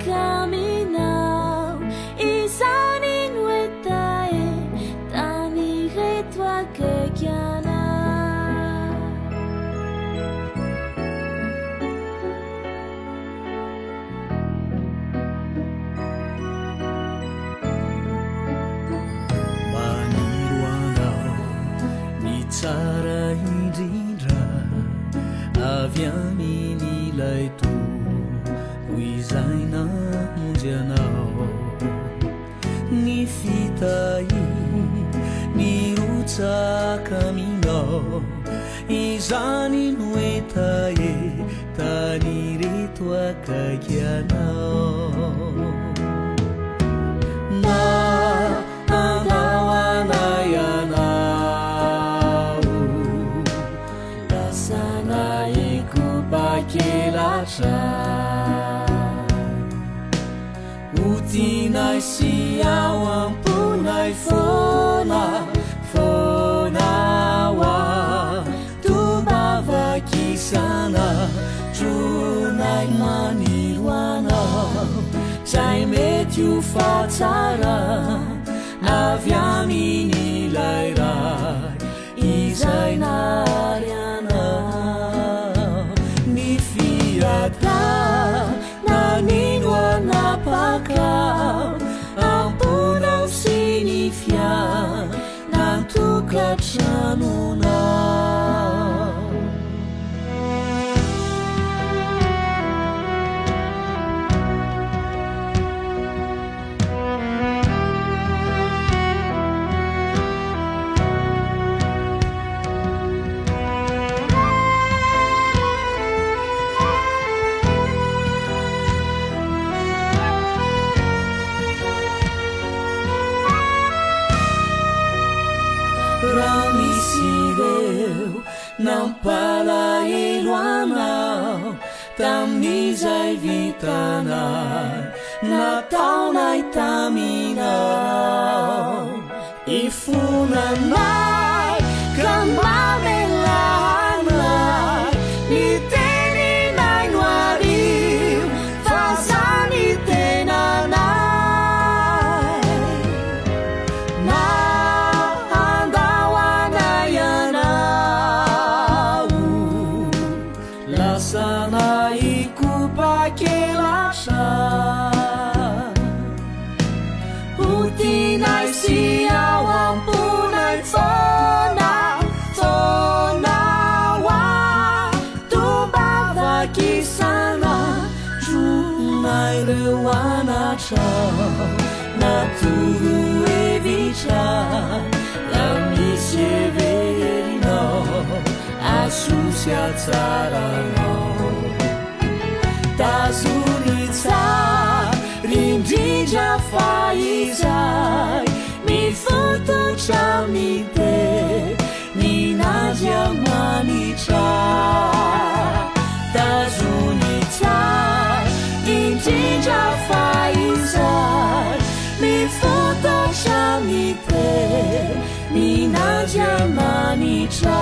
caminhar e sanin wetae tani retwa kekiana Tsara indrindra avy amin'ilay to ho izay namonjy anao ny fitahi ny rotsaka aminao izany no etae tany reto akaiky anao na andao anay kelatra utinay siao ampunay fonawa tubavakisana trunay maniruana zay mety ho fatsara avy amin'ilay ray izay nariana nanino anapakao ampunao sinifia nantokatranonao Ramisireu nampalahelo anao tamin'izay vitanay nataonay taminao ifonanay ka mamelanay ny teninay no arivo fa zany tenanay utinay siao ampunay fonawa tubavakisana trunay reo anatrao natoro hevitra raha misy everinao asosy atsaranao tazony tsara indrindra fa izay mifototra mite ninazy amanitra tazony tsara indrindra fa izay mifototra mite ninazy amanitra